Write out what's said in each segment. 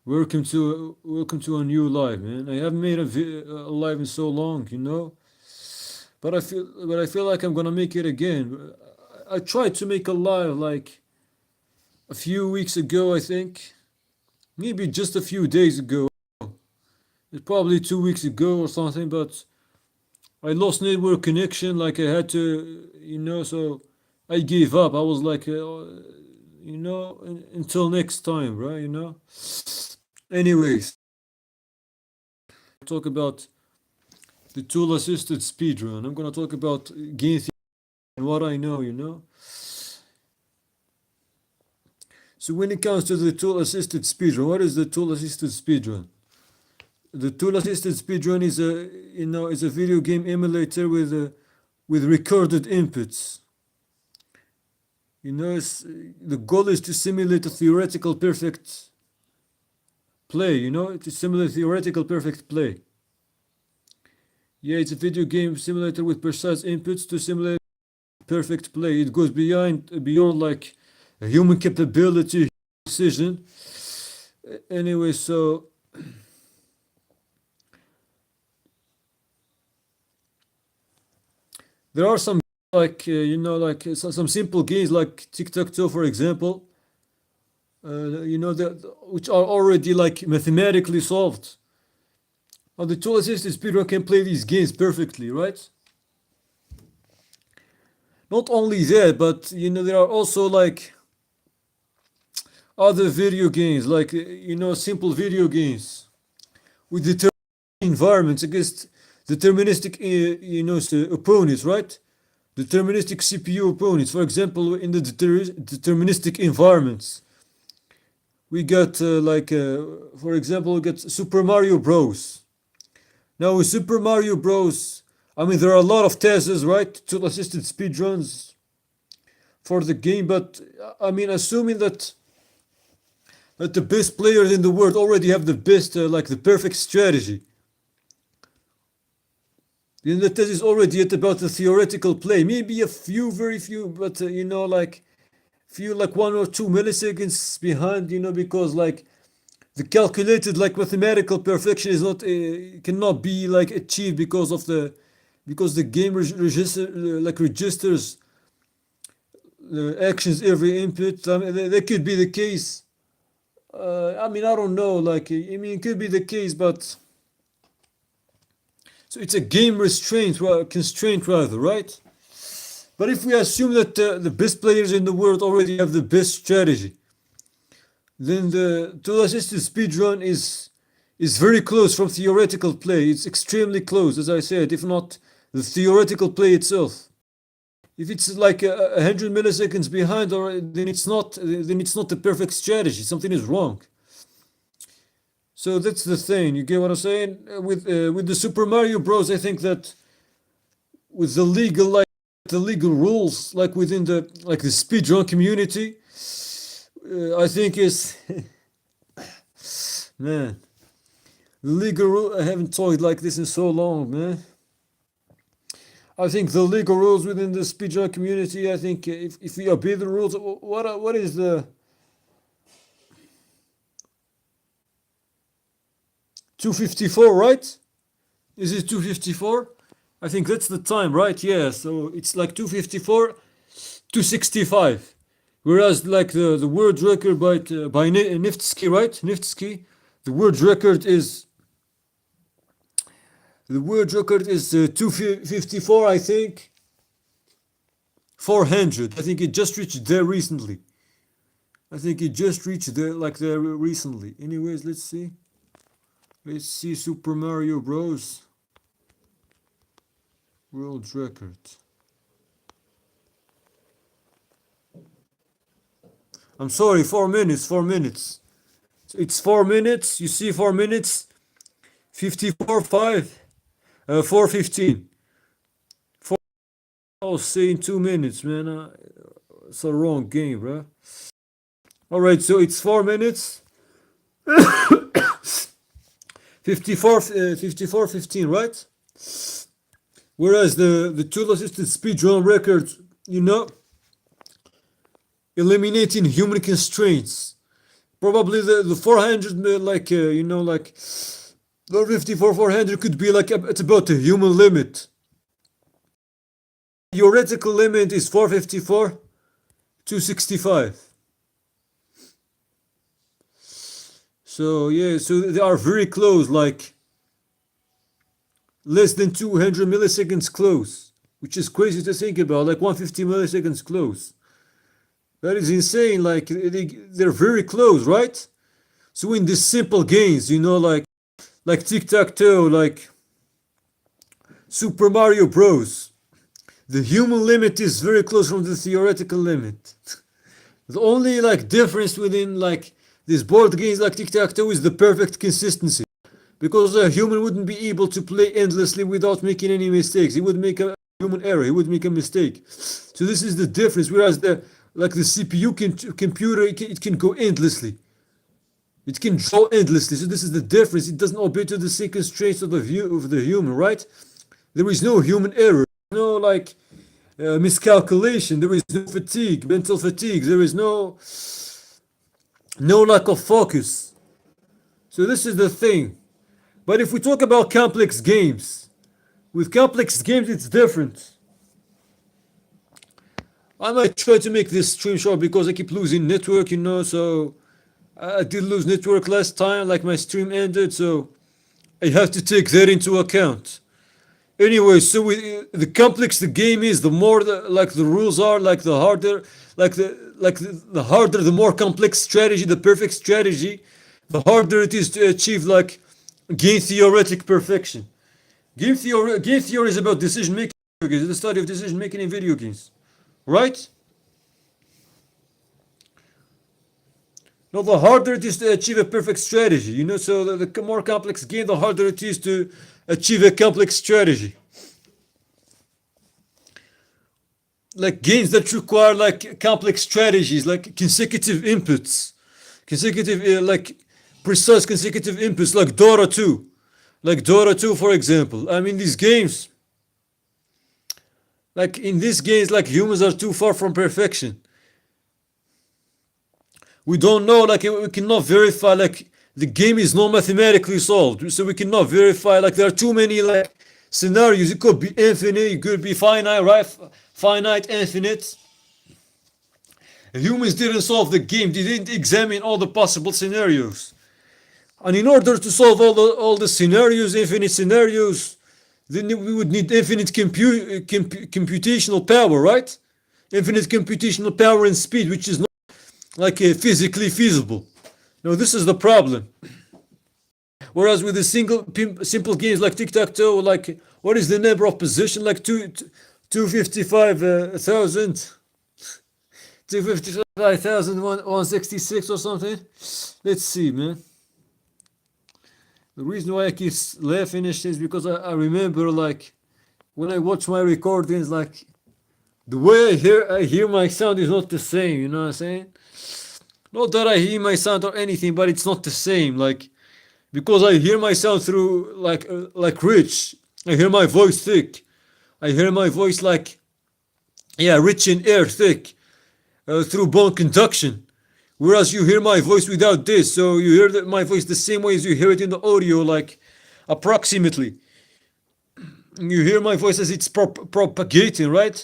Welcome to a new live, man. I haven't made a live in so long, but I feel like I'm gonna make it again. I tried to make a live like a few weeks ago, I think, maybe just a few days ago. It's probably 2 weeks ago or something, but I lost network connection. Like I had to, so I gave up. I was like, until next time, right? Anyways, talk about the tool assisted speedrun. I'm gonna talk about game theory and what I know. So when it comes to the tool assisted speedrun, what is the tool assisted speedrun? The tool assisted speedrun is a video game emulator with recorded inputs. The goal is to simulate a theoretical perfect play. To simulate theoretical perfect play. Yeah, it's a video game simulator with precise inputs to simulate perfect play. It goes beyond like a human capability, precision. Anyway, so there are some some simple games like tic-tac-toe, for example. Which are already like mathematically solved. The tool assisted speedrun can play these games perfectly, right? Not only that, but there are also like other video games, like simple video games with deterministic environments against deterministic opponents, right? Deterministic CPU opponents. For example, in the deterministic environments, we got for example, we got Super Mario Bros. Now with Super Mario Bros, I mean there are a lot of tests, right? Tool assisted speedruns for the game, but I mean assuming that the best players in the world already have the best the perfect strategy. Then the test is already at about the theoretical play. Maybe a few, very few, but few like 1 or 2 milliseconds behind, because like the calculated like mathematical perfection is not cannot be like achieved because the game registers actions every input. I mean, that could be the case. I mean, I don't know. Like, I mean, it could be the case, but so it's a game constraint rather, right? But if we assume that the best players in the world already have the best strategy, then the tool-assisted speedrun is very close from theoretical play. It's extremely close, as I said, if not the theoretical play itself. If it's like 100 milliseconds behind, then it's not the perfect strategy. Something is wrong. So that's the thing. You get what I'm saying? With the Super Mario Bros, I think that with the legal rules, like within the speedrun community, I think is man, the legal rule. I haven't talked like this in so long, man. I think the legal rules within the speedrun community. I think if we obey the rules, what is the 254, right? Is it 254? I think that's the time, right? Yeah, so it's like 254, 265. Whereas like the world record by Niftsky, right? Niftsky, the world record is 254, I think. 400. I think it just reached there recently. Recently. Anyways, let's see. Let's see Super Mario Bros. World record. I'm sorry, 4 minutes. So it's 4 minutes. You see 4 minutes. 54, 5, 4:15. I was saying 2 minutes, man. It's a wrong game, bro. All right, so it's 4 minutes. 54, 15, right? Whereas the tool-assisted speedrun record, eliminating human constraints, Probably the 400, like, like, the 54 400 could be like at about the human limit. Theoretical limit is 454 265. So yeah, so they are very close, like less than 200 milliseconds close, which is crazy to think about, like 150 milliseconds close. That is insane. Like they're very close, right? So in these simple games, like tic-tac-toe, like Super Mario Bros, the human limit is very close from the theoretical limit. The only like difference within like these board games like tic-tac-toe is the perfect consistency. Because a human wouldn't be able to play endlessly without making any mistakes. He would make a human error. He would make a mistake. So this is the difference. Whereas the CPU computer, it can go endlessly. It can draw endlessly. So this is the difference. It doesn't obey to the same constraints of the human, right? There is no human error. No like miscalculation. There is no fatigue, mental fatigue. There is no lack of focus. So this is the thing. But if we talk about complex games, with complex games it's different. I might try to make this stream short because I keep losing network, so I did lose network last time, like my stream ended, so I have to take that into account. Anyway, so the complex the game is, the more the rules are, like the harder, the harder, the more complex strategy, the perfect strategy, the harder it is to achieve like game theoretic perfection. Game theory is about decision making. It's the study of decision making in video games, right? No, the harder it is to achieve a perfect strategy, so the more complex game, the harder it is to achieve a complex strategy. Like games that require like complex strategies, like consecutive inputs, like precise consecutive inputs, like Dota 2. Like Dota 2, for example. I mean, these games, like in these games, like humans are too far from perfection. We don't know, like we cannot verify, like the game is not mathematically solved, so we cannot verify, like there are too many like scenarios. It could be infinite, it could be finite, right? Finite, infinite. Humans didn't solve the game, they didn't examine all the possible scenarios. And in order to solve all the scenarios, infinite scenarios, then we would need infinite computational power, right? Infinite computational power and speed, which is not like physically feasible. Now this is the problem. Whereas with the simple games like tic-tac-toe, like what is the number of position, like 255,000, 255,166 or something. Let's see, man. The reason why I keep laughing is because I remember, like, when I watch my recordings, like, the way I hear my sound is not the same, you know what I'm saying? Not that I hear my sound or anything, but it's not the same, like, because I hear my sound through, like rich. I hear my voice thick. I hear my voice, like, yeah, rich in air, thick, through bone conduction. Whereas you hear my voice without this, so you hear my voice the same way as you hear it in the audio, like approximately. You hear my voice as it's propagating, right?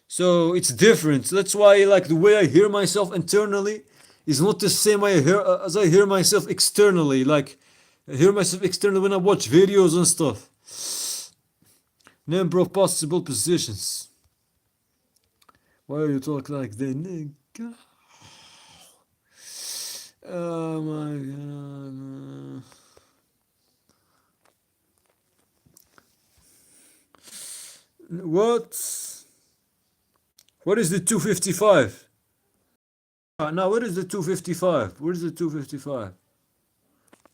So it's different. That's why, like, the way I hear myself internally is not the same way as I hear myself externally. Like, I hear myself externally when I watch videos and stuff. Number of possible positions. Why you talk like that, nigga? Oh my god. What? What is the 255? Now, what is the 255? What is the 255?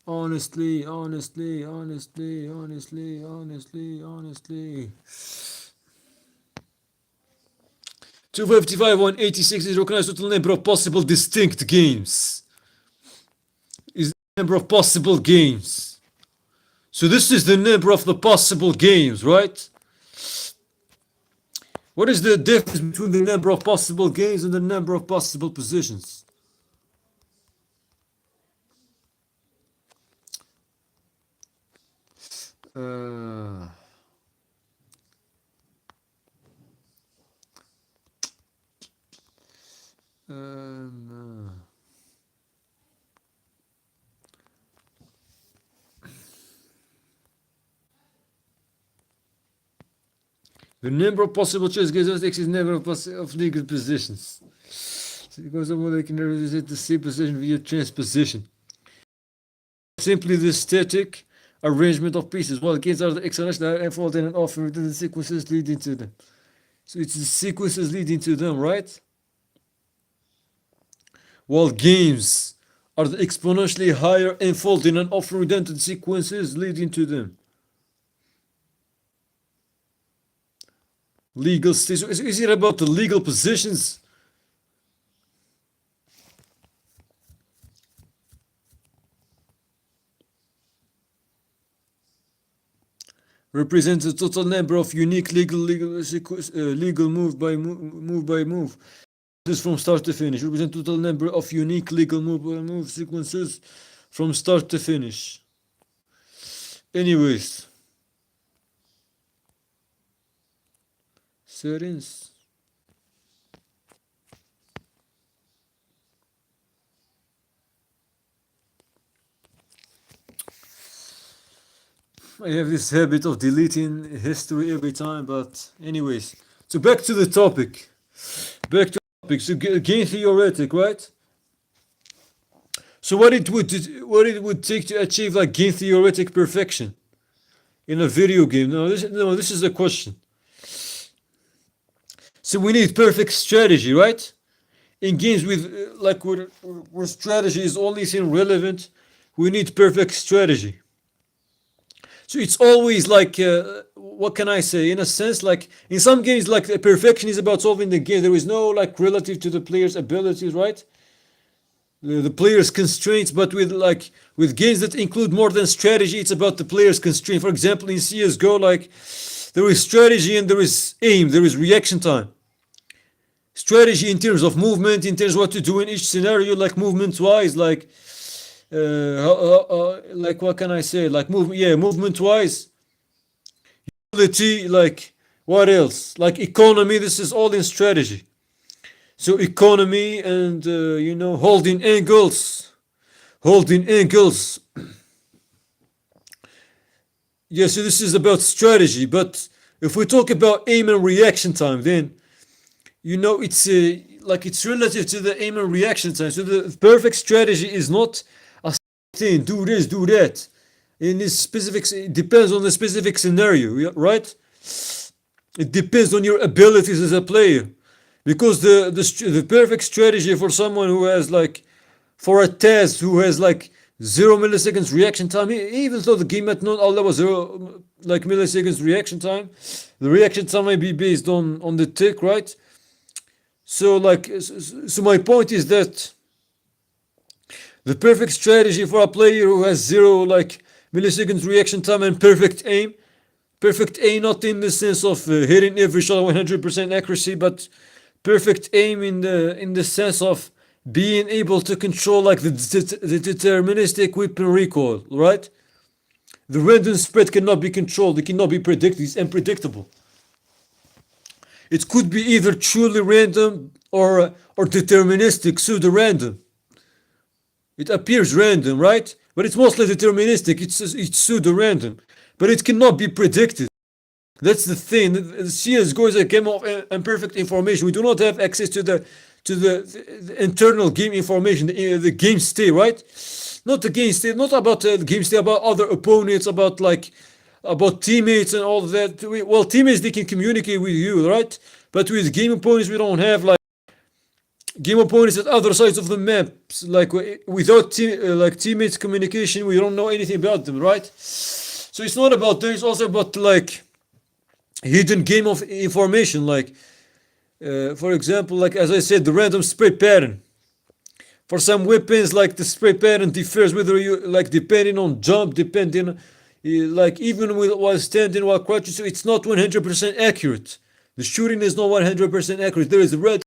Honestly. 255 186 is recognized total number of possible distinct games. Is the number of possible games. So this is the number of the possible games, right? What is the difference between the number of possible games and the number of possible positions? Uh, um, the number of possible choice gives us x is number of legal positions. So because of what they can represent the C position via transposition. Simply the static arrangement of pieces, while gains are the exponential that unfold in and often within the sequences leading to them. So it's the sequences leading to them, right? While games are the exponentially higher unfolding and often redundant sequences leading to them. Legal state. So is it about the legal positions? Represents the total number of unique legal move by move. This from start to finish. Represent total number of unique legal move sequences from start to finish. Anyways. Settings. I have this habit of deleting history every time, but anyways. So back to the topic. So game theoretic, right? So what it would take to achieve like game theoretic perfection in a video game? This is the question. So we need perfect strategy, right? In games with where strategy is only seen relevant, we need perfect strategy. So it's always like what can I say? In a sense, like in some games, like the perfection is about solving the game. There is no like relative to the player's abilities, right? The player's constraints, but with games that include more than strategy, it's about the player's constraint. For example, in CS:GO, like there is strategy and there is aim, there is reaction time. Strategy in terms of movement, in terms of what to do in each scenario, like movement wise, like what can I say? Like movement wise, ability, like what else? Like economy. This is all in strategy. So economy and holding angles. Yeah, so this is about strategy. But if we talk about aim and reaction time, then it's relative to the aim and reaction time. So the perfect strategy is not a thing. Do this, do that. In this specific, it depends on the specific scenario, right? It depends on your abilities as a player. Because the perfect strategy for someone who has for a task who has 0 milliseconds reaction time, even though the game might not allow 0 milliseconds reaction time, the reaction time may be based on the tick, right? So my point is that the perfect strategy for a player who has 0 milliseconds reaction time and perfect aim not in the sense of hitting every shot 100% accuracy, but perfect aim in the sense of being able to control the deterministic weapon recoil, right? The random spread cannot be controlled, it cannot be predicted, it's unpredictable. It could be either truly random or deterministic, pseudo-random. It appears random, right? But it's mostly deterministic, it's pseudo-random. But it cannot be predicted. That's the thing. CS:GO is a game of imperfect information. We do not have access to the internal game information, the game state, right? Not the game state, not about the game state, about other opponents, about teammates and all of that. Teammates, they can communicate with you, right? But with game opponents, we don't have game opponents at other sides of the maps. Without teammates communication, we don't know anything about them, right? So it's not about that. It's also about hidden game of information. For example, as I said, the random spray pattern. For some weapons, the spray pattern differs whether you depending on jump, depending even while standing, while crouching. So it's not 100% accurate. The shooting is not 100% accurate. There is a red.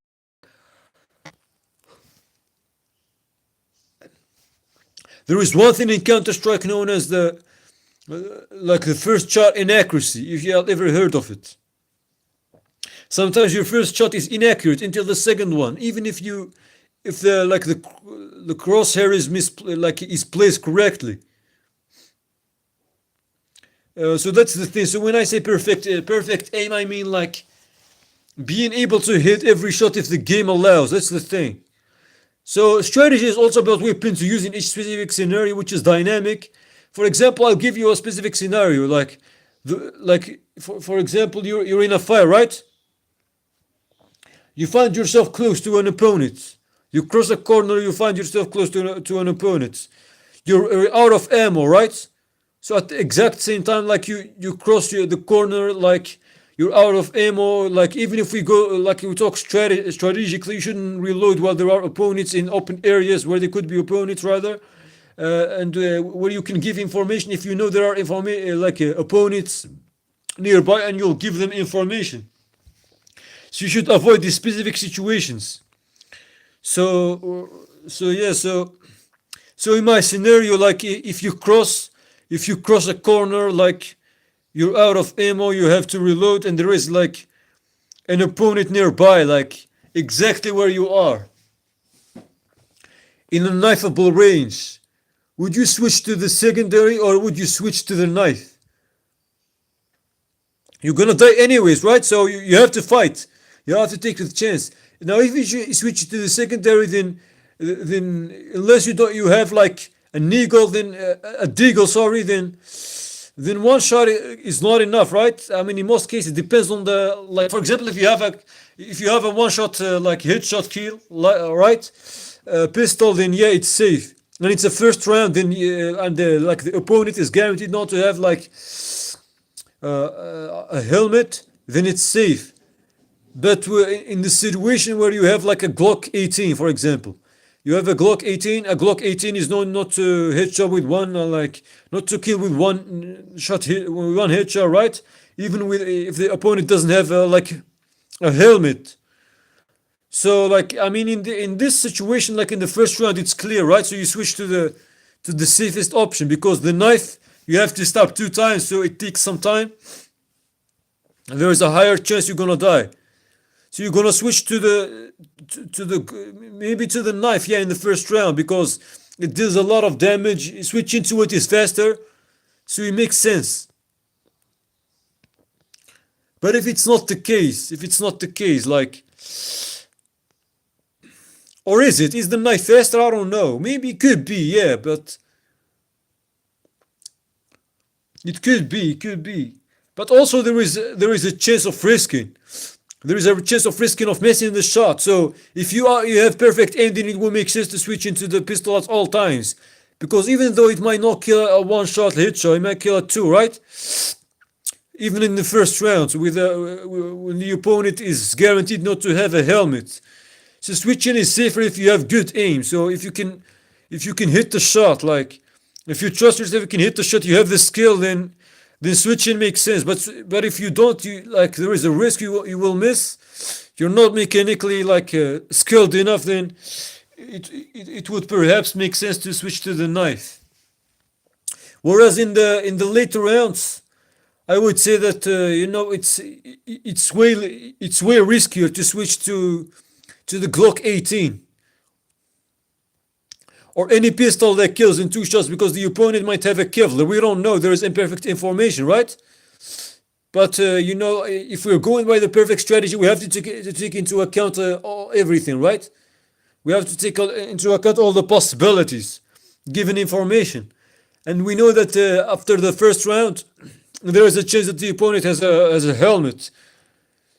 There is one thing in Counter-Strike known as the like the first shot inaccuracy, if you have ever heard of it. Sometimes your first shot is inaccurate until the second one, even if the crosshair is placed correctly. So that's the thing. So when I say perfect aim, I mean like being able to hit every shot if the game allows. That's the thing. So strategy is also about weapons to use in each specific scenario, which is dynamic. For example, I'll give you a specific scenario, for example, you're in a fight, right? You find yourself close to an opponent. You cross a corner, you find yourself close to an opponent. You're out of ammo, right? So at the exact same time, like you cross the corner, like you're out of ammo. Like even if we go, like we talk strategically, you shouldn't reload while there are opponents in open areas where there could be opponents rather, and where you can give information if you know there are opponents nearby, and you'll give them information. So you should avoid these specific situations. So in my scenario, like if you cross a corner, like you're out of ammo, you have to reload, and there is like an opponent nearby, like exactly where you are, in a knifeable range, would you switch to the secondary or would you switch to the knife? You're gonna die anyways, right? So you have to fight. You have to take the chance. Now, if you switch to the secondary, then unless you have like an eagle, then a deagle, sorry, then one shot is not enough, right? I mean, in most cases, it depends on the, like, for example, if you have a one shot like headshot kill, right, pistol, then yeah, it's safe. And it's a first round, then like the opponent is guaranteed not to have like a helmet, then it's safe. But in the situation where you have like a Glock 18, for example, you have a Glock 18. A Glock 18 is known not to headshot with one, not to kill with one headshot, right? Even if the opponent doesn't have a helmet. So like I mean, in this situation, like in the first round, it's clear, right? So you switch to the safest option, because the knife you have to stab 2 times, so it takes some time, and there is a higher chance you're gonna die. So you're gonna switch to the knife, yeah, in the first round, because it deals a lot of damage. Switching to it is faster, so it makes sense. But if it's not the case, like, or is it? Is the knife faster? I don't know. Maybe it could be, yeah, but it could be. But also there is a chance of risking. There is a chance of risking of missing the shot. So if you have perfect aim, then it will make sense to switch into the pistol at all times, because even though it might not kill a one shot headshot, it might kill a 2, right? Even in the first round, when the opponent is guaranteed not to have a helmet. So switching is safer if you have good aim. So if you can hit the shot, like if you trust yourself, you can hit the shot, you have the skill, then switching makes sense. But if you don't, there is a risk you will miss. You're not mechanically skilled enough, then it would perhaps make sense to switch to the knife. Whereas in the later rounds, I would say that it's way riskier to switch to the Glock 18 or any pistol that kills in 2 shots, because the opponent might have a Kevlar. We don't know. There is imperfect information, right? But if we're going by the perfect strategy, we have to take into account everything, right? We have to take into account all the possibilities given information, and we know that after the first round, there is a chance that the opponent has a helmet.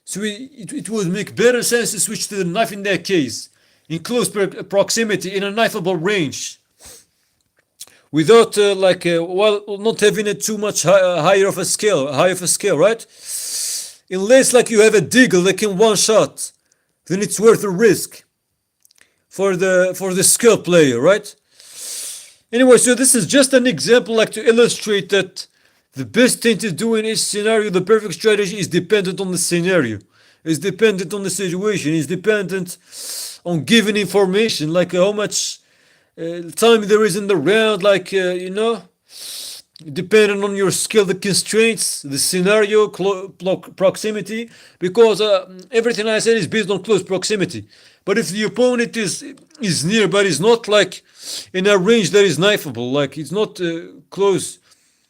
So it would make better sense to switch to the knife in that case, in close proximity, in a knifeable range, without not having it too much higher of a scale, right? Unless you have a deagle that can one shot, then it's worth the risk for the skill player, right? Anyway, so this is just an example to illustrate that the best thing to do in each scenario, the perfect strategy, is dependent on the scenario, is dependent on the situation, is dependent on given information, like how much time there is in the round, depending on your skill, the constraints, the scenario, proximity, because everything I said is based on close proximity. But if the opponent is near, but is not like in a range that is knifeable, like it's not close,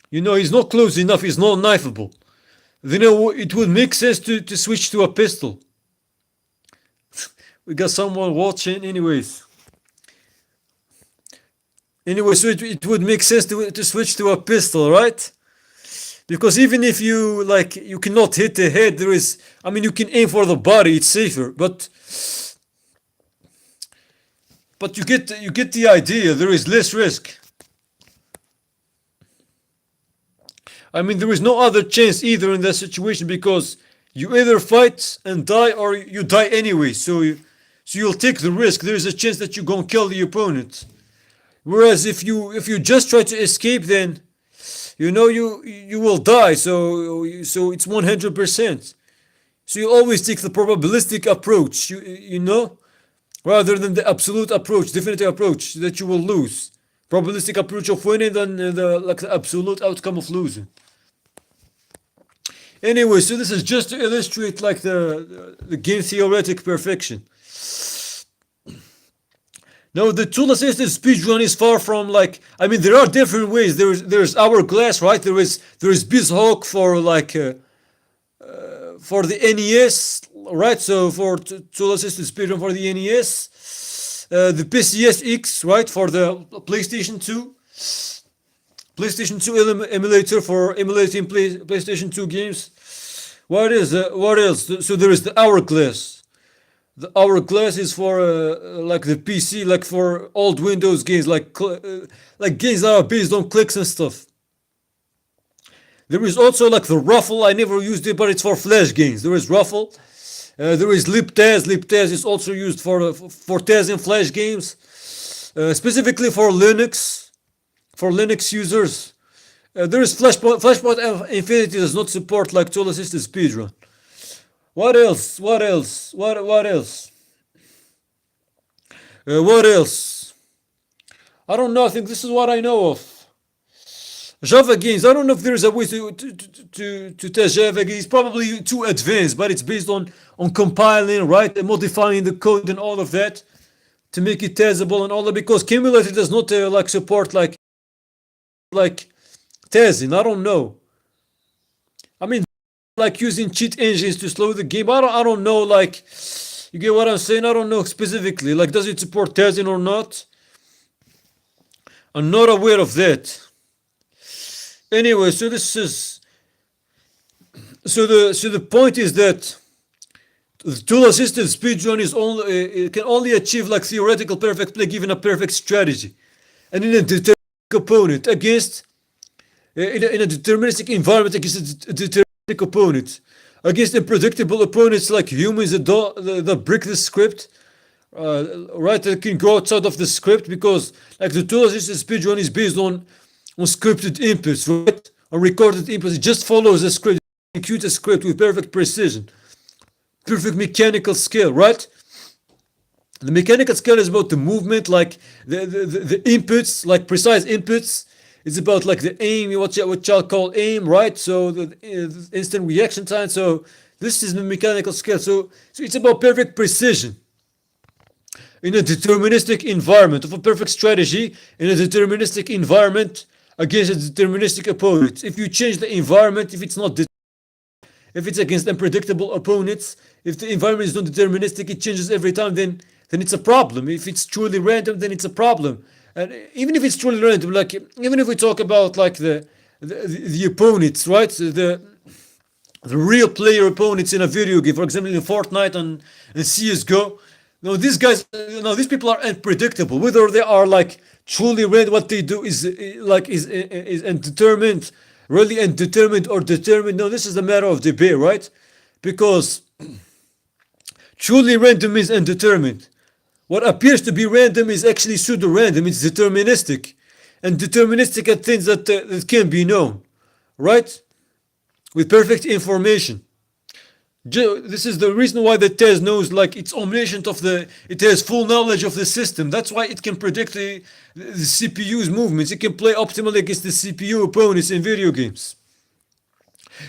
he's not close enough, he's not knifeable, then it would make sense to switch to a pistol. We got someone watching, anyways. Anyway, so it would make sense to switch to a pistol, right? Because even if you cannot hit the head, you can aim for the body, it's safer, but you get the idea. There is less risk. There is no other chance either in that situation, because you either fight and die or you die anyway. So you'll take the risk. There is a chance that you're gonna kill the opponent. Whereas if you just try to escape, then you will die. So it's 100%. So you always take the probabilistic approach. Rather than the absolute approach, definitive approach that you will lose. Probabilistic approach of winning than the absolute outcome of losing. Anyway, so this is just to illustrate the game theoretic perfection. Now the tool assisted speedrun is far from there are different ways. There's hourglass, right? There is BizHawk for the NES, right? So for tool assisted speedrun for the NES, the PCSX, right, for the PlayStation 2. PlayStation 2 emulator for emulating PlayStation 2 games. What else? So there is the hourglass. The hourglass is for the PC, like for old Windows games, like games that are based on clicks and stuff. There is also the Ruffle. I never used it, but it's for Flash games. There is Ruffle. There is LibTaz. LibTaz is also used for Taz and Flash games, specifically for Linux users. There is Flashpoint Infinity does not support tool assisted speedrun. What else? What else? I don't know. I think this is what I know of. Java games. I don't know if there is a way to test Java games. It's probably too advanced, but it's based on compiling, right, and modifying the code and all of that to make it testable and all that. Because Cumulative does not support testing. I don't know. Using cheat engines to slow the game. I don't know. You get what I'm saying? I don't know specifically. Does it support testing or not? I'm not aware of that. Anyway, so this is the point is that the tool assisted speedrun it can only achieve theoretical perfect play given a perfect strategy, and in a deterministic opponent against in a deterministic environment against a deterministic opponent, against unpredictable opponents like humans that break the script, right? That can go outside of the script, because the tool assisted speedrun is based on scripted inputs, right? On recorded inputs. It just follows a script, executes a script with perfect precision, perfect mechanical skill, right? The mechanical skill is about the movement, the inputs, precise inputs. It's about the aim, what y'all call aim, right? So the instant reaction time. So this is the mechanical skill. So it's about perfect precision in a deterministic environment, of a perfect strategy in a deterministic environment against a deterministic opponent. If you change the environment, if it's against unpredictable opponents, if the environment is not deterministic, it changes every time, then it's a problem. If it's truly random, then it's a problem. And even if it's truly random, even if we talk about the opponents, right? The real player opponents in a video game, for example, in Fortnite and CS:GO. Now these people are unpredictable. Whether they are truly random, what they do is undetermined, really undetermined or determined. No, this is a matter of debate, right? Because truly random is undetermined. What appears to be random is actually pseudo-random. It's deterministic. And deterministic at things that can be known. Right? With perfect information. This is the reason why the test knows, like, it's omniscient of the, it has full knowledge of the system. That's why it can predict the CPU's movements. It can play optimally against the CPU opponents in video games.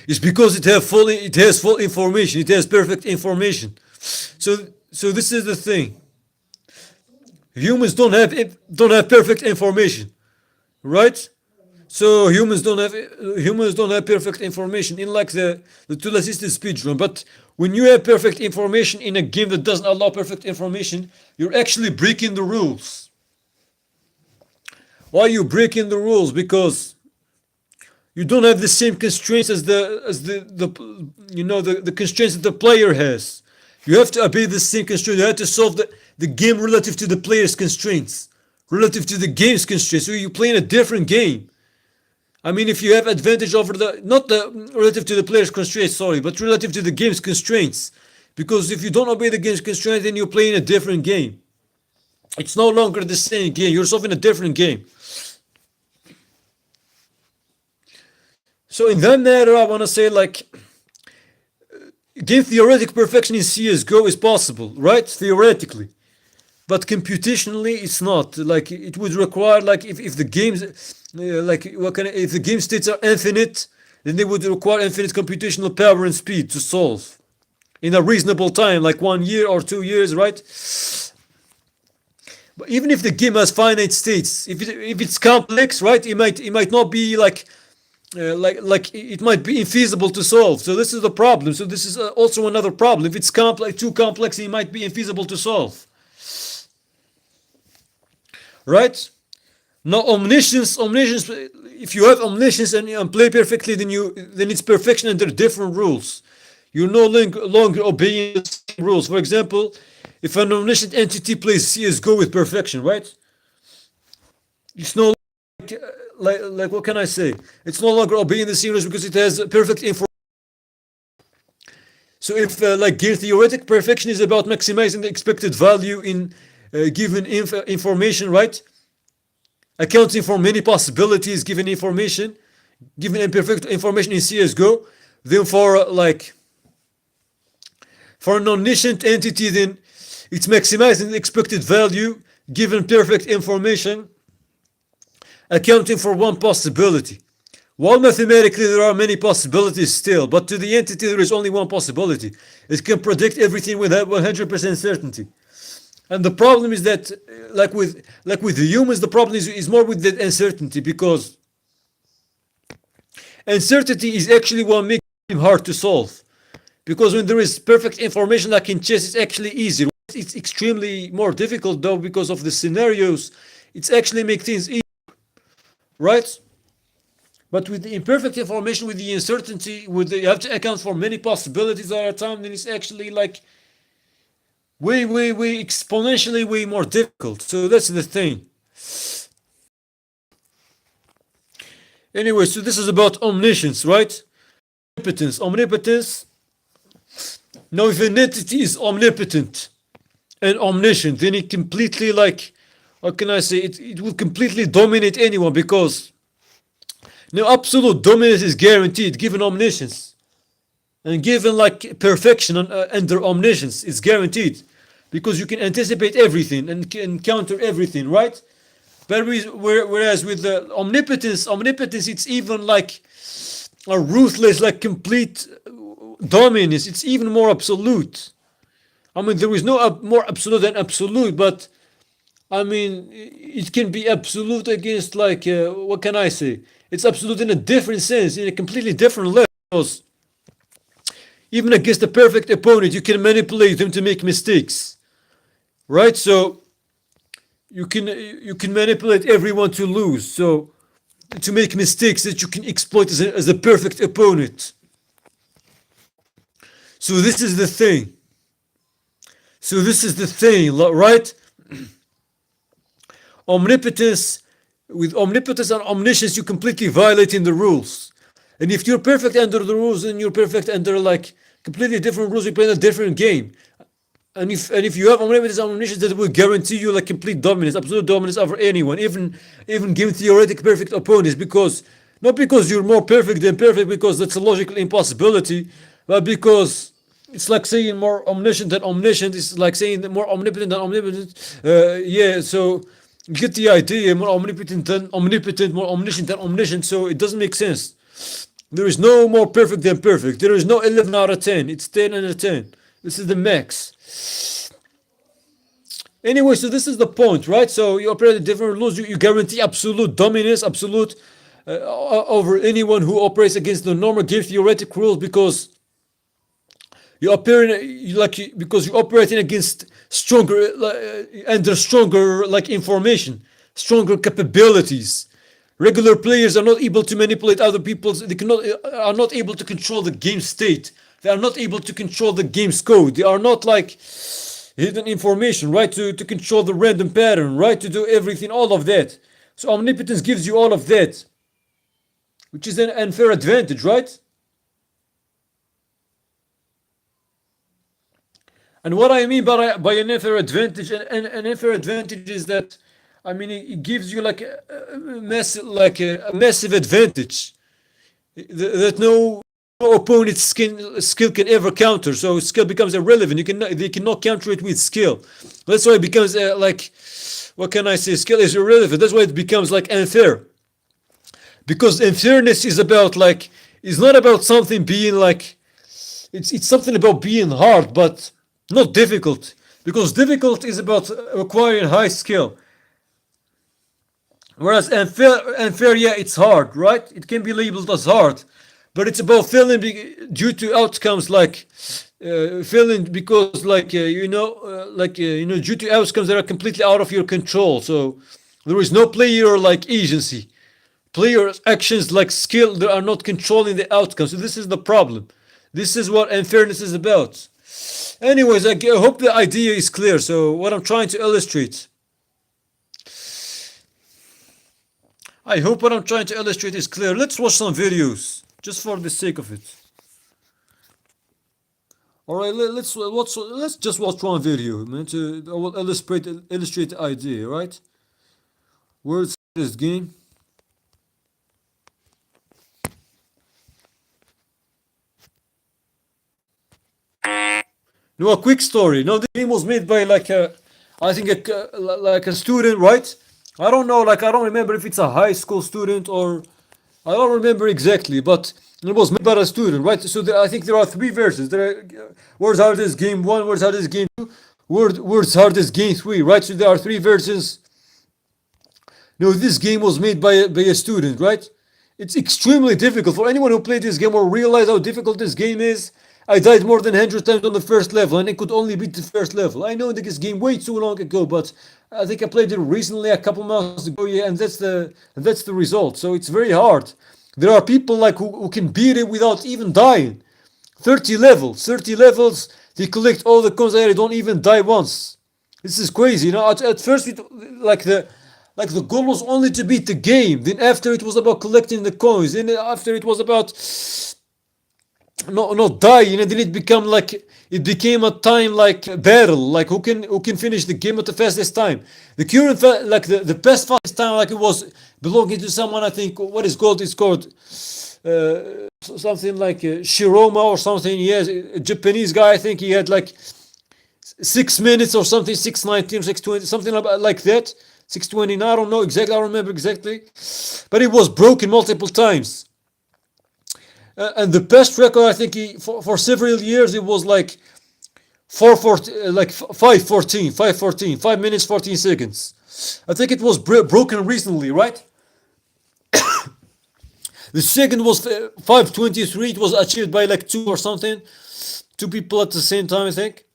It's because it has full information. It has perfect information. So this is the thing. Humans don't have perfect information, right? So humans don't have perfect information in like the tool-assisted speedrun. But when you have perfect information in a game that doesn't allow perfect information, you're actually breaking the rules. Why are you breaking the rules? Because you don't have the same constraints as the constraints that the player has. You have to obey the same constraints. You have to solve the game relative to the player's constraints, relative to the game's constraints. So you play in a different game. I mean, if you have advantage over not the relative to the player's constraints, sorry, but relative to the game's constraints. Because if you don't obey the game's constraints, then you're playing a different game. It's no longer the same game. You're solving a different game. So in that matter, I want to say, like, game theoretic perfection in CSGO is possible, right? Theoretically. But computationally, it's not. Like, it would require, like, if the games, if the game states are infinite, then they would require infinite computational power and speed to solve in a reasonable time, like 1 year or 2 years, right? But even if the game has finite states, if it's complex, right, it might not be like it might be infeasible to solve. So this is the problem. So this is also another problem. If it's too complex, it might be infeasible to solve. Right? Now omniscience. If you have omniscience and play perfectly, then it's perfection under different rules. You're no longer obeying the same rules. For example, if an omniscient entity plays CS:GO with perfection, right? It's no like what can I say? It's no longer obeying the same rules because it has perfect information. So if like game theoretic perfection is about maximizing the expected value in given information, right? Accounting for many possibilities given information, given imperfect information in CS:GO, then for an omniscient entity, then it's maximizing the expected value given perfect information, accounting for one possibility. While mathematically there are many possibilities still, but to the entity there is only one possibility. It can predict everything with 100% certainty. And the problem is that, like with the humans, the problem is more with the uncertainty, because uncertainty is actually what makes it hard to solve. Because when there is perfect information like in chess, it's actually easier. It's extremely more difficult though because of the scenarios. It's actually make things easier, right? But with the imperfect information, with the uncertainty, you have to account for many possibilities at a time, then it's actually like way exponentially way more difficult. So that's the thing. Anyway, so this is about omniscience, right? Omnipotence. Now if an entity is omnipotent and omniscient, then it completely, like, how can I say, it will completely dominate anyone, because now absolute dominance is guaranteed given omniscience, and given like perfection under omniscience, it's guaranteed, because you can anticipate everything and can counter everything, right? But whereas with the omnipotence, it's even like a ruthless, like complete dominance. It's even more absolute. I mean, there is no more absolute than absolute, but I mean, it can be absolute against, like, what can I say? It's absolute in a different sense, in a completely different level. Because even against a perfect opponent, you can manipulate them to make mistakes, right? So you can manipulate everyone to lose, so to make mistakes that you can exploit as a perfect opponent. So this is the thing. Right? With omnipotence and omniscience, you're completely violating the rules. And if you're perfect under the rules, then you're perfect under like completely different rules. You play in a different game. And if you have omnipotence and omniscience, that will guarantee you like complete dominance, absolute dominance over anyone, even game theoretic perfect opponents, because not because you're more perfect than perfect, because that's a logical impossibility, but because It's like saying more omniscient than omniscient. It's like saying that more omnipotent than omnipotent. Yeah, so you get the idea. More omnipotent than omnipotent, more omniscient than omniscient. So it doesn't make sense. There is no more perfect than perfect. There is no 11 out of 10. It's 10 out of 10. This is the max. Anyway, so this is the point, right? So you operate at different rules. You guarantee absolute dominance, absolute over anyone who operates against the normal game theoretic rules because because you're operating against stronger under stronger like information, stronger capabilities. Regular players are not able to manipulate other people's. They cannot are not able to control the game state. They are not able to control the game's code. They are not like hidden information, right? To control the random pattern, right? To do everything, all of that. So omnipotence gives you all of that, which is an unfair advantage, right? And what I mean by an unfair advantage, an unfair advantage is that, I mean, it gives you like a massive advantage that no opponent's skill can ever counter. So skill becomes irrelevant. They cannot counter it with skill. That's why it becomes what can I say? Skill is irrelevant. That's why it becomes like unfair. Because unfairness is about like it's not about something being like it's something about being hard, but not difficult. Because difficult is about acquiring high skill. Whereas unfair, yeah, it's hard, right? It can be labeled as hard, but it's about failing due to outcomes like failing because due to outcomes that are completely out of your control. So there is no player like agency. Players' actions like skill they are not controlling the outcome. So this is the problem. This is what unfairness is about. Anyways, I hope the idea is clear. So what I'm trying to illustrate. I hope what I'm trying to illustrate is clear. Let's watch some videos, just for the sake of it. Alright, let's just watch one video, man. I will illustrate the idea, right? Where's this game? No, a quick story. No, the game was made by I think a student, right? I don't know, I don't remember if it's a high school student or I don't remember exactly, but it was made by a student, right? So I think there are three versions. There are World's Hardest Game 1, World's Hardest Game 2, World's Hardest Game 3, right? So there are three versions. No, this game was made by a student, right? It's extremely difficult for anyone who played this game or realize how difficult this game is. I died more than 100 times on the first level and I could only beat the first level. I know this game way too long ago, but I think I played it recently a couple months ago, yeah, and that's the result. So it's very hard. There are people like who can beat it without even dying. 30 levels, they collect all the coins and they don't even die once. This is crazy, you know. At first, the goal was only to beat the game. Then after it was about collecting the coins. Then after it was about not die, you know. Then it became a time like battle, like who can finish the game at the fastest time. The current the best fastest time like it was belonging to someone. I think what is called it's called something like Shiroma or something. Yes, a Japanese guy. I think he had like 6 minutes or something, 6:19, 6:20, something like that. 6:29. I don't know exactly. I don't remember exactly, but it was broken multiple times. And the best record, I think, for several years, it was like 5 minutes 14 seconds. I think it was broken recently, right? The second was 5:23. It was achieved by like two or something, two people at the same time, I think.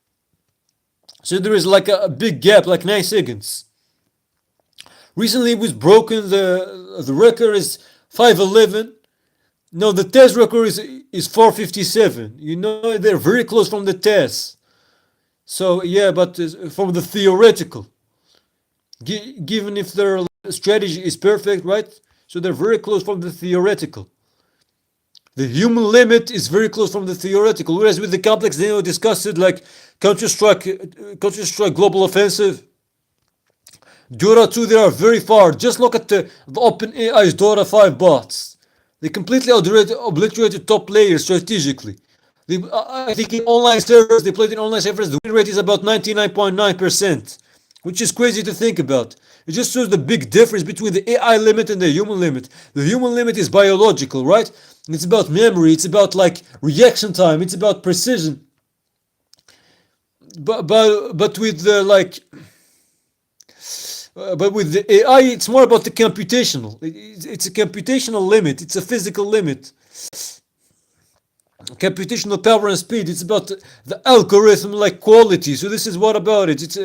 So there is like a big gap, like 9 seconds. Recently, it was broken. The record is 5:11. No, the test record is 4:57. You know, they're very close from the test. So yeah, but from the theoretical, given if their strategy is perfect, right? So they're very close from the theoretical. The human limit is very close from the theoretical. Whereas with the complex, they discussed it like Counter-Strike Global Offensive, Dota 2. They are very far. Just look at the OpenAI's Dota 5 bots. They completely obliterated top players strategically. I think in online servers, they played in online servers, the win rate is about 99.9%, which is crazy to think about. It just shows the big difference between the AI limit and the human limit. The human limit is biological, right? It's about memory, it's about like reaction time, it's about precision. But with the but with the AI, it's more about the computational. It's a computational limit. It's a physical limit. Computational power and speed. It's about the algorithm like quality. So this is what about it. It's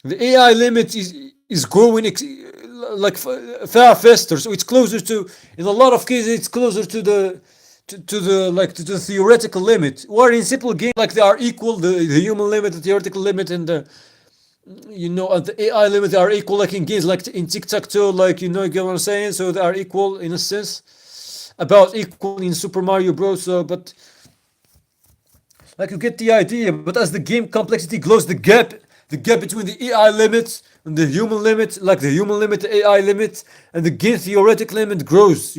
the AI limit is growing like far faster. So it's closer to, in a lot of cases, it's closer to the theoretical limit. Or in simple games, like they are equal. The human limit, the theoretical limit, and the AI limit are equal, like in games like in tic-tac-toe, like you get what I'm saying. So they are equal in a sense, about equal in Super Mario Bros. So, but like you get the idea. But as the game complexity grows, the gap between the AI limit and the human limit, like the human limit, the AI limit, and the game theoretic limit grows.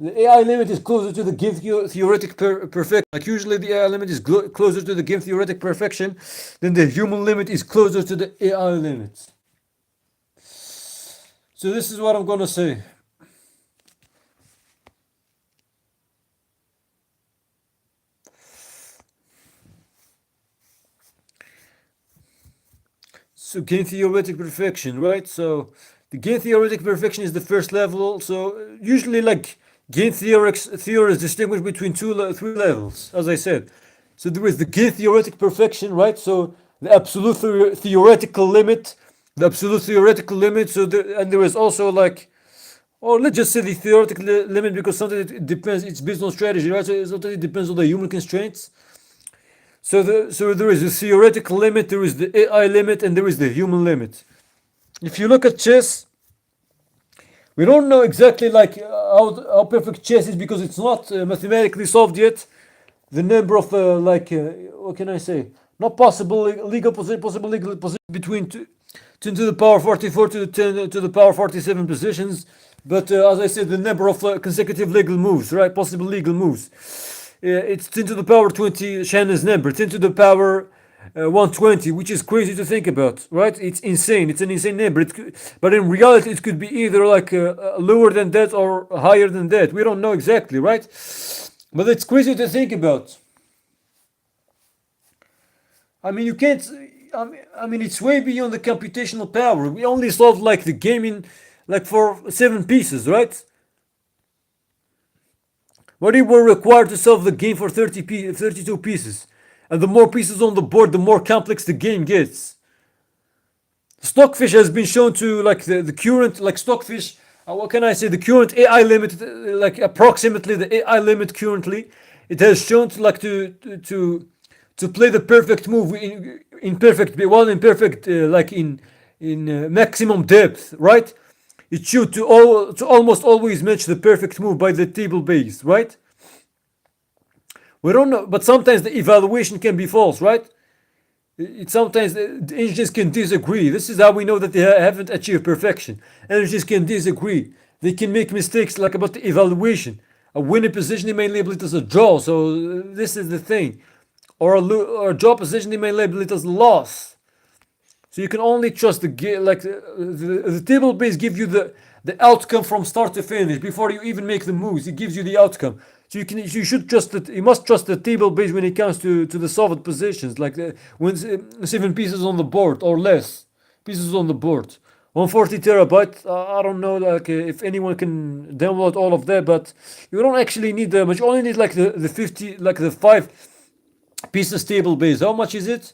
The AI limit is closer to the game theoretic perfection. Like usually the AI limit is closer to the game theoretic perfection than the human limit is closer to the AI limit. So this is what I'm gonna say. So game theoretic perfection, right? So the game theoretic perfection is the first level. So usually like game theory is distinguished between three levels, as I said. So there is the game theoretic perfection, right? So the absolute theoretical limit, So and there is also like, or let's just say the theoretical limit, because sometimes it depends. It's based on strategy, right? So sometimes it depends on the human constraints. So there is a theoretical limit, there is the AI limit, and there is the human limit. If you look at chess, we don't know exactly like how perfect chess is, because it's not mathematically solved yet. The number of what can I say? Not possible legal position between 10 to the power 44 to the 10 to the power 47 positions. But as I said, the number of consecutive legal moves, right? Possible legal moves. It's 10 to the power 20, Shannon's number, 10 to the power 120, which is crazy to think about, right? It's insane. It's an insane number. But in reality, it could be either like lower than that or higher than that. We don't know exactly, right? But it's crazy to think about. I mean, you can't. I mean, it's way beyond the computational power. We only solved like the game in like for 7 pieces, right? What if we're required to solve the game for 32 pieces? And the more pieces on the board, the more complex the game gets. Stockfish has been shown to like the current like Stockfish. What can I say? The current AI limit, like approximately the AI limit currently, it has shown to like to play the perfect move in perfect like in maximum depth, right? It should to almost always match the perfect move by the table base, right? We don't know, but sometimes the evaluation can be false, right? Sometimes the engineers can disagree. This is how we know that they haven't achieved perfection. Engineers can disagree. They can make mistakes like about the evaluation. A winning position, they may label it as a draw. So this is the thing. Or a draw position, they may label it as a loss. So you can only trust the table base give you the outcome from start to finish before you even make the moves. It gives you the outcome. So you should trust that. You must trust the table base when it comes to the solved positions, like when 7 pieces on the board or less pieces on the board. 140 terabyte. I don't know like if anyone can download all of that, but you don't actually need that much. You only need like the 50, like the 5 pieces table base. How much is it?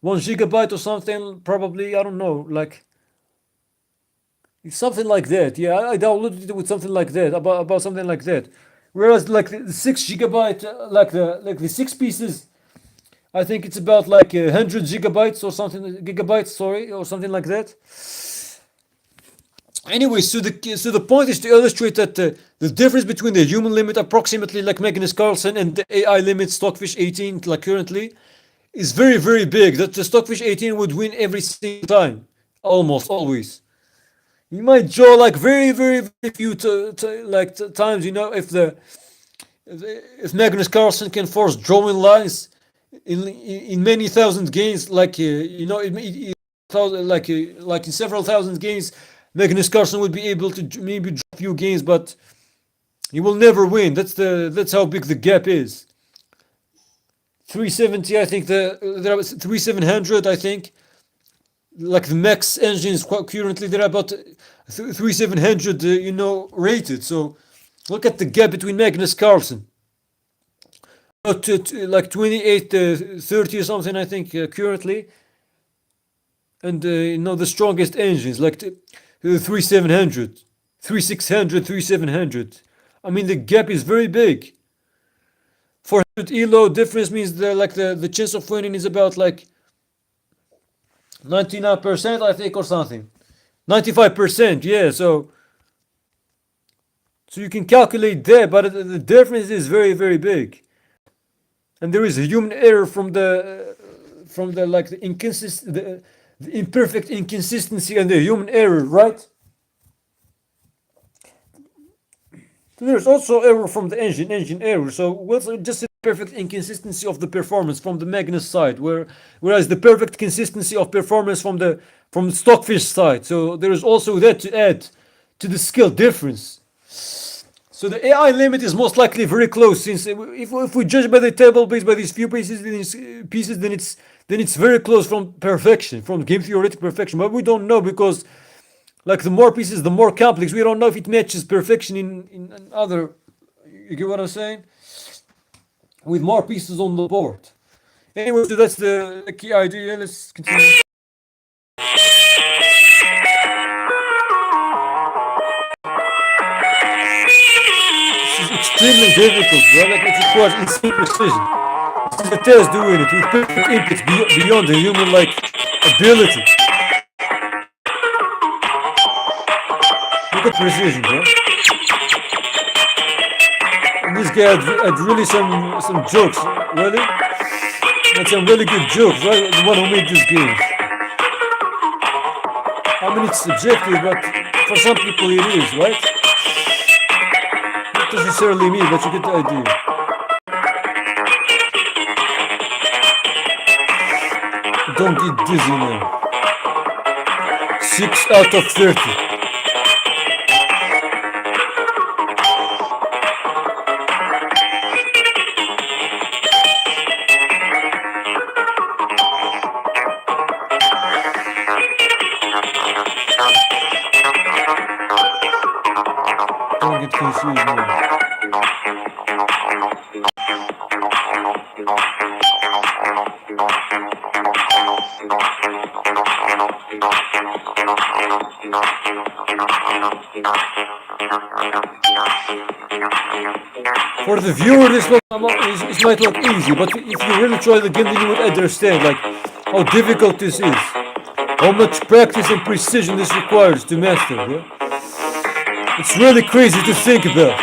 1 gigabyte or something, probably. I don't know, like something like that. Yeah, I downloaded it with something like that, about something like that. Whereas like the 6 gigabyte, like the 6 pieces, I think it's about like 100 gigabytes or something, gigabytes, sorry, or something like that. Anyway, so the point is to illustrate that the difference between the human limit, approximately like Magnus Carlsen, and the AI limit, Stockfish 18, like currently, is very, very big. That the Stockfish 18 would win every single time, almost always. You might draw like very, very, very few times. If Magnus Carlsen can force drawing lines in many thousand games, like in several thousand games, Magnus Carlsen would be able to maybe draw a few games, but he will never win. That's how big the gap is. 370, I think there was 3700, I think. Like the max engines currently they're about 3700, rated. So look at the gap between Magnus Carlsen. Like 28, 30 or something, I think, currently. And the strongest engines like 3700, 3600, 3700. I mean, the gap is very big. 400 elo difference means the chance of winning is about like 99%, I think, or something. 95%, yeah. So you can calculate that, but the difference is very, very big. And there is a human error from the imperfect inconsistency and the human error, right? There's also error from the engine error. So what's just the perfect inconsistency of the performance from the Magnus side, whereas the perfect consistency of performance from the Stockfish side. So there is also that to add to the skill difference. So the AI limit is most likely very close, since if we judge by the table based by these few pieces, then it's very close from perfection, from game theoretic perfection. But we don't know, because like the more pieces, the more complex. We don't know if it matches perfection in other. You get what I'm saying? With more pieces on the board. Anyway, so that's the key idea. Let's continue. This is extremely difficult, bro. Like it requires insane precision. This is a test doing it with perfect inputs beyond the human ability. Look at precision, bro. And this guy had really some jokes, really. Had some really good jokes, right? The one who made this game. I mean, it's subjective, but for some people it is, right? Not necessarily me, but you get the idea. Don't get dizzy now. 6 out of 30. Don't get confused now. For the viewer, this might look easy, but if you really try the game, then you would understand how difficult this is, how much practice and precision this requires to master. Yeah? It's really crazy to think about.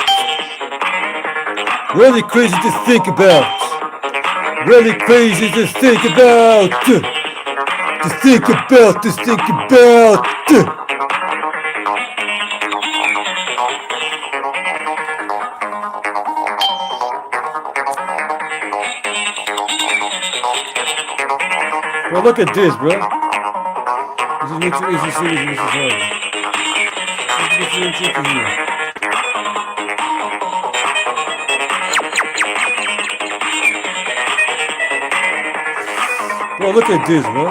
Really crazy to think about. Really crazy to think about. To think about. To think about. Well, look at this, bro. This is what you easy series and this is hard. Look at your chicken here. Bro, look at this, bro.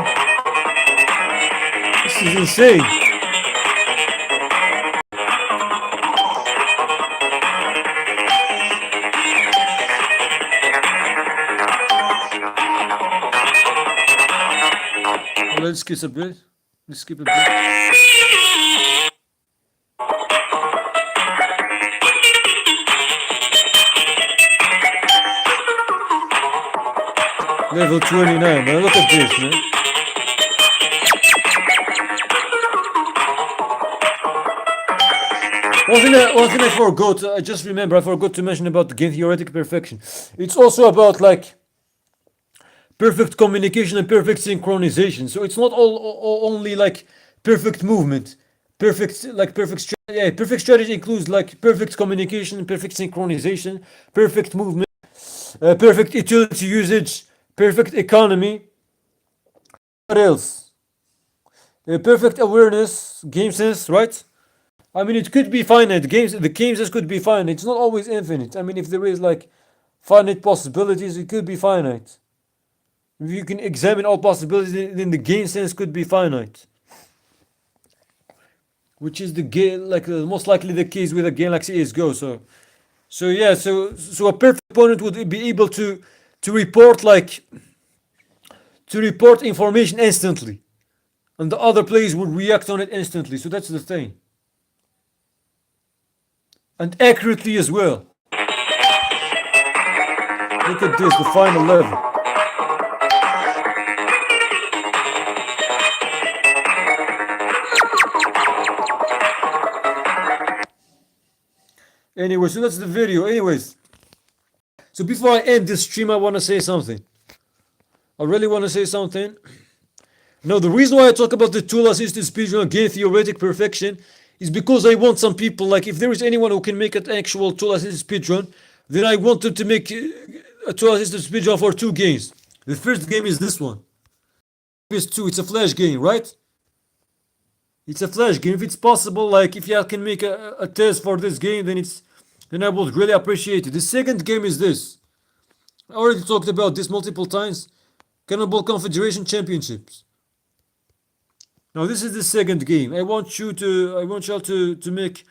This is insane. Let's skip a bit. Let's skip a bit. Level 29, man. Look at this, man. One thing I forgot, I just remember, I forgot to mention about the game theoretic perfection. It's also about perfect communication and perfect synchronization. So it's not only perfect movement, perfect strategy includes like perfect communication, perfect synchronization, perfect movement, perfect utility usage, perfect economy. What else? Perfect awareness, game sense, right? I mean, it could be finite. The game sense could be finite. It's not always infinite. I mean, if there is like finite possibilities, it could be finite. If you can examine all possibilities, then the game sense could be finite, which is the game like most likely the case with a game like CS:GO. So yeah, so a perfect opponent would be able to report like to report information instantly, and the other players would react on it instantly. So that's the thing, and accurately as well. Look at this, the final level. Anyway, so that's the video. Anyways, so before I end this stream, I want to say something. I really want to say something. No, the reason why I talk about the tool assisted speedrun game theoretic perfection is because I want some people, like if there is anyone who can make an actual tool assisted speedrun, then I want them to make a tool assisted speedrun for two games. The first game is this one. It's two, it's a flash game, right? It's a flash game. If it's possible, like if you can make a test for this game, then I would really appreciate it. The second game is this. I already talked about this multiple times. Cannonball Confederation Championships. Now this is the second game. I want y'all to make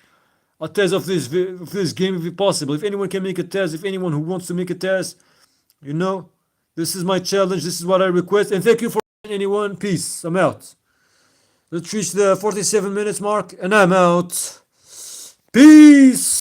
a test of this game if possible. If anyone can make a test, if anyone who wants to make a test, this is my challenge. This is what I request. And thank you for anyone. Peace. I'm out. Let's reach the 47 minutes mark, and I'm out. Peace.